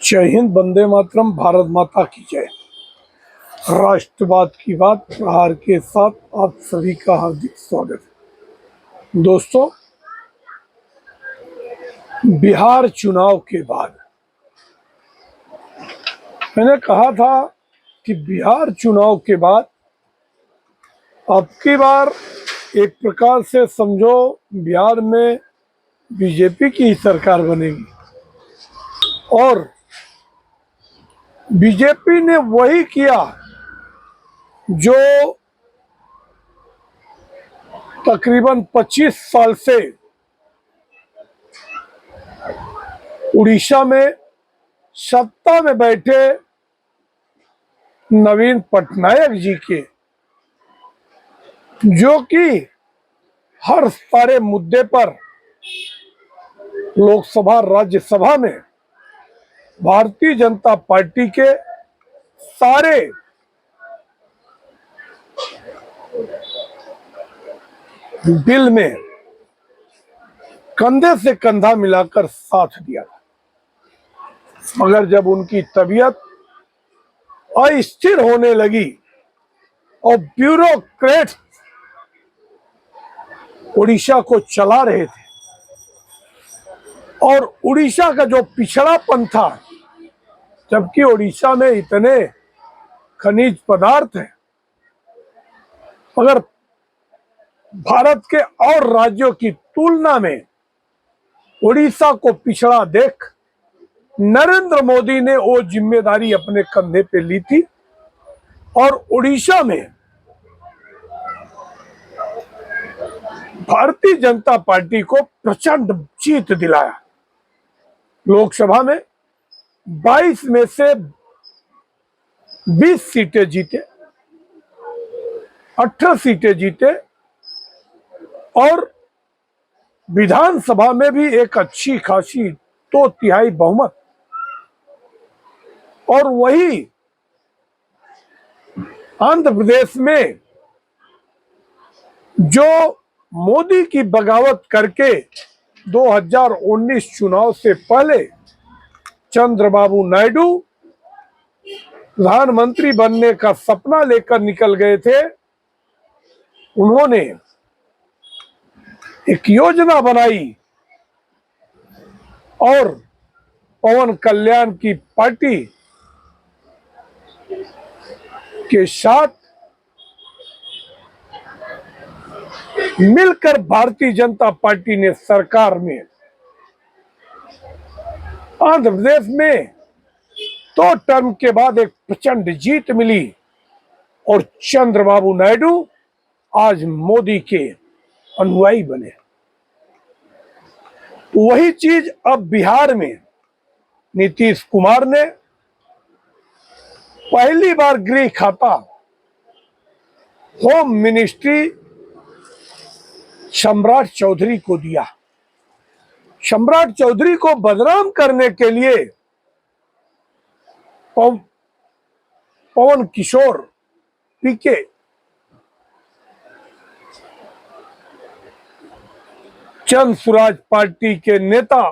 जय हिंद, वंदे मातरम, भारत माता की जय। राष्ट्रवाद की बात प्रहार के साथ आप सभी का हार्दिक स्वागत है। दोस्तों, बिहार चुनाव के बाद मैंने कहा था कि बिहार चुनाव के बाद अब की बार एक प्रकार से समझो बिहार में बीजेपी की ही सरकार बनेगी और बीजेपी ने वही किया जो तकरीबन 25 साल से उड़ीसा में सत्ता में बैठे नवीन पटनायक जी के, जो कि हर सारे मुद्दे पर लोकसभा राज्यसभा में भारतीय जनता पार्टी के सारे बिल में कंधे से कंधा मिलाकर साथ दिया था। मगर जब उनकी तबीयत अस्थिर होने लगी और ब्यूरोक्रेट उड़ीसा को चला रहे थे और उड़ीसा का जो पिछड़ापन था, जबकि उड़ीसा में इतने खनिज पदार्थ हैं, मगर भारत के और राज्यों की तुलना में उड़ीसा को पिछड़ा देख नरेंद्र मोदी ने वो जिम्मेदारी अपने कंधे पे ली थी और उड़ीसा में भारतीय जनता पार्टी को प्रचंड जीत दिलाया। लोकसभा में 22 में से 20 सीटें जीते, 18 सीटें जीते और विधानसभा में भी एक अच्छी खासी 2/3 बहुमत। और वही आंध्र प्रदेश में जो मोदी की बगावत करके 2019 चुनाव से पहले चंद्रबाबू नायडू प्रधानमंत्री बनने का सपना लेकर निकल गए थे, उन्होंने एक योजना बनाई और पवन कल्याण की पार्टी के साथ मिलकर भारतीय जनता पार्टी ने सरकार में आंध्र प्रदेश में 2 टर्म के बाद एक प्रचंड जीत मिली और चंद्रबाबू नायडू आज मोदी के अनुयायी बने। वही चीज अब बिहार में नीतीश कुमार ने पहली बार गृह खाता, होम मिनिस्ट्री सम्राट चौधरी को दिया। सम्राट चौधरी को बदनाम करने के लिए पवन किशोर पीके चंद स्वराज पार्टी के नेता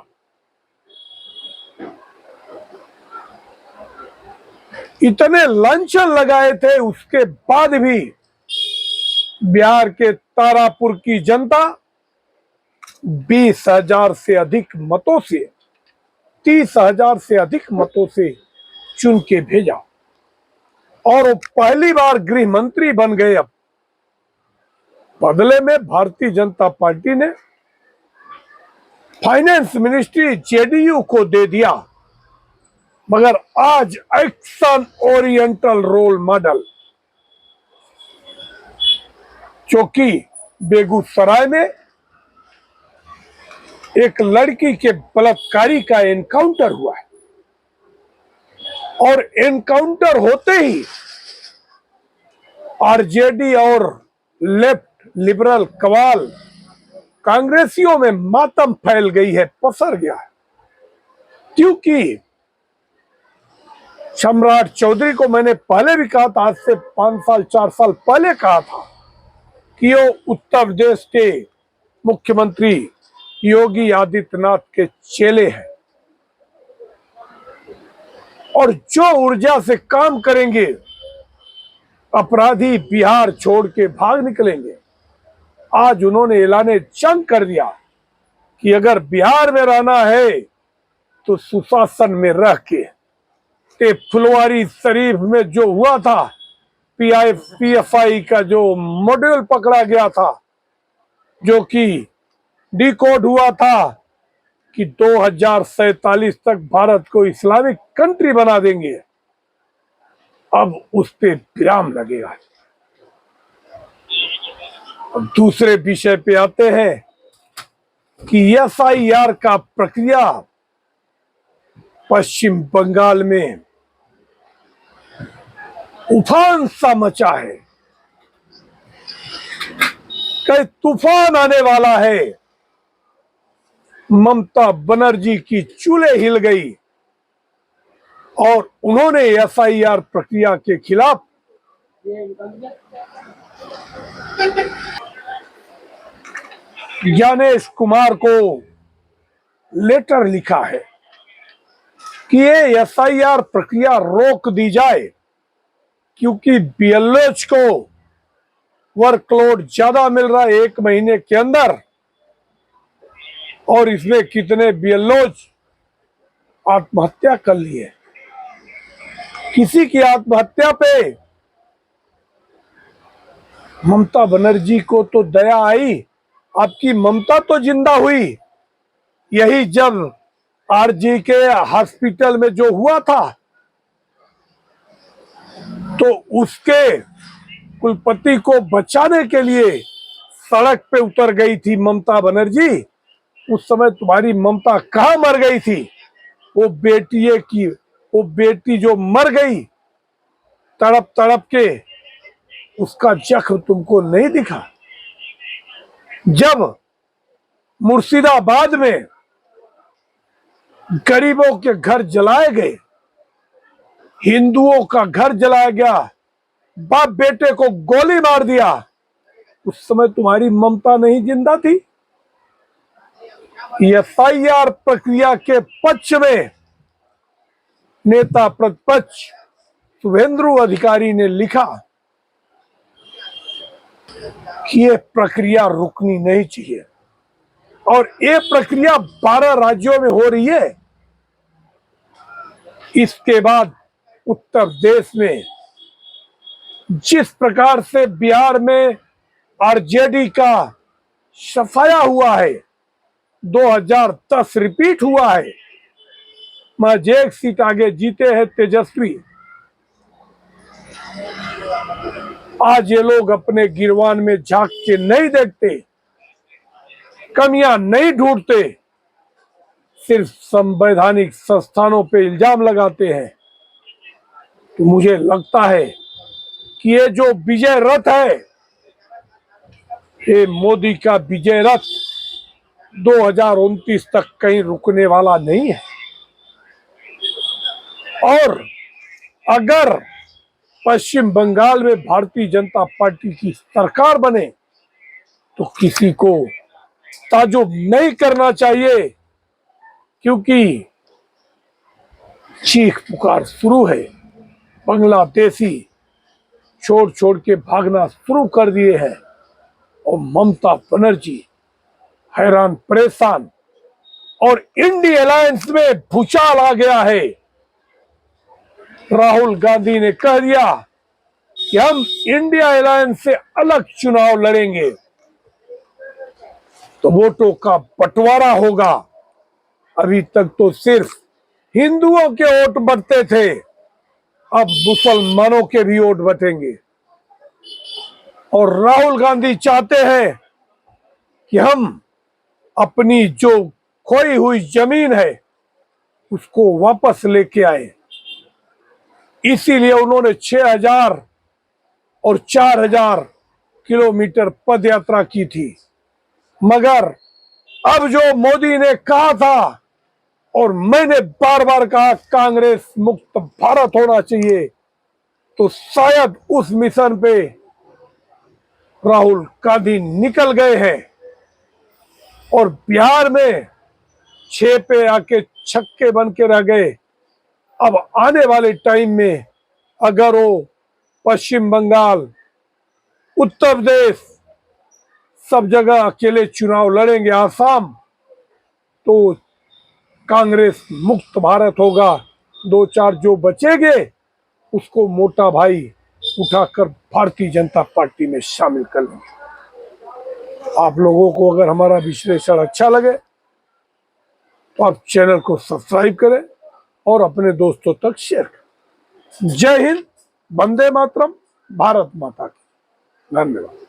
इतने लांछन लगाए थे, उसके बाद भी बिहार के तारापुर की जनता 20,000 से अधिक मतों से 30,000 से अधिक मतों से चुन के भेजा और वो पहली बार गृह मंत्री बन गए। अब बदले में भारतीय जनता पार्टी ने फाइनेंस मिनिस्ट्री जेडीयू को दे दिया। मगर आज एक्शन ओरिएंटल रोल मॉडल, जो कि बेगूसराय में एक लड़की के बलात्कारी का एनकाउंटर हुआ है और एनकाउंटर होते ही आरजेडी और लेफ्ट लिबरल कवाल कांग्रेसियों में मातम फैल गई है, पसर गया है। क्योंकि सम्राट चौधरी को मैंने पहले भी कहा था, आज से 5 साल 4 साल पहले कहा था कि वो उत्तर प्रदेश के मुख्यमंत्री योगी आदित्यनाथ के चेले हैं और जो ऊर्जा से काम करेंगे, अपराधी बिहार छोड़ के भाग निकलेंगे। आज उन्होंने ऐलान जंग कर दिया कि अगर बिहार में रहना है तो सुशासन में रह के। फुलवारी शरीफ में जो हुआ था, पीएफआई का जो मॉड्यूल पकड़ा गया था, जो कि डिकोड हुआ था कि 2047 तक भारत को इस्लामिक कंट्री बना देंगे, अब उस पे विराम लगेगा। अब दूसरे विषय पे आते हैं कि एसआईआर का प्रक्रिया पश्चिम बंगाल में उफान सा मचा है, कई तूफान आने वाला है। ममता बनर्जी की चूल्हे हिल गई और उन्होंने एसआईआर प्रक्रिया के खिलाफ ज्ञानेश कुमार को लेटर लिखा है कि ये एसआईआर प्रक्रिया रोक दी जाए, क्योंकि बीएलओज को वर्कलोड ज्यादा मिल रहा है 1 महीने के अंदर, और इसमें कितने बीएलओज आत्महत्या कर लिए। किसी की आत्महत्या पे ममता बनर्जी को तो दया आई, आपकी ममता तो जिंदा हुई। यही जब आरजी के हॉस्पिटल में जो हुआ था तो उसके कुलपति को बचाने के लिए सड़क पे उतर गई थी ममता बनर्जी। उस समय तुम्हारी ममता कहाँ मर गई थी? वो बेटी जो मर गई तड़प तड़प के, उसका जख्म तुमको नहीं दिखा? जब मुर्शिदाबाद में गरीबों के घर जलाए गए, हिंदुओं का घर जलाया गया, बाप बेटे को गोली मार दिया, उस समय तुम्हारी ममता नहीं जिंदा थी? एफआईआर प्रक्रिया के पक्ष में नेता प्रतिपक्ष शुभेंदु अधिकारी ने लिखा कि ये प्रक्रिया रुकनी नहीं चाहिए, और ये प्रक्रिया 12 राज्यों में हो रही है। इसके बाद उत्तर प्रदेश में जिस प्रकार से बिहार में आरजेडी का सफाया हुआ है, 2010 रिपीट हुआ है, महज 1 सीट आगे जीते हैं तेजस्वी। आज ये लोग अपने गिरवान में झांक के नहीं देखते, कमियां नहीं ढूंढते, सिर्फ संवैधानिक संस्थानों पे इल्जाम लगाते हैं। तो मुझे लगता है कि ये जो विजय रथ है, ये मोदी का विजय रथ 2029 तक कहीं रुकने वाला नहीं है। और अगर पश्चिम बंगाल में भारतीय जनता पार्टी की सरकार बने तो किसी को ताजुब नहीं करना चाहिए, क्योंकि चीख पुकार शुरू है। बांग्लादेशी छोड़ छोड़ के भागना शुरू कर दिए हैं और ममता बनर्जी हैरान परेशान, और इंडिया अलायंस में भूचाल आ गया है। राहुल गांधी ने कह दिया कि हम इंडिया अलायंस से अलग चुनाव लड़ेंगे, तो वोटों का बंटवारा होगा। अभी तक तो सिर्फ हिंदुओं के वोट बंटते थे, अब मुसलमानों के भी वोट बटेंगे। और राहुल गांधी चाहते हैं कि हम अपनी जो खोई हुई जमीन है उसको वापस लेके आए। इसीलिए उन्होंने 6000 और 4000 किलोमीटर पद यात्रा की थी। मगर अब जो मोदी ने कहा था, और मैंने बार बार कहा, कांग्रेस मुक्त भारत होना चाहिए, तो शायद उस मिशन पे राहुल गांधी निकल गए हैं और बिहार में 6 पे आके छक्के बन के रह गए। अब आने वाले टाइम में अगर वो पश्चिम बंगाल, उत्तर प्रदेश, सब जगह अकेले चुनाव लड़ेंगे, आसाम, तो कांग्रेस मुक्त भारत होगा। दो चार जो बचेंगे उसको मोटा भाई उठाकर भारतीय जनता पार्टी में शामिल कर लेंगे। आप लोगों को अगर हमारा विश्लेषण अच्छा लगे तो आप चैनल को सब्सक्राइब करें और अपने दोस्तों तक शेयर करें। जय हिंद, वंदे मातरम, भारत माता की। धन्यवाद।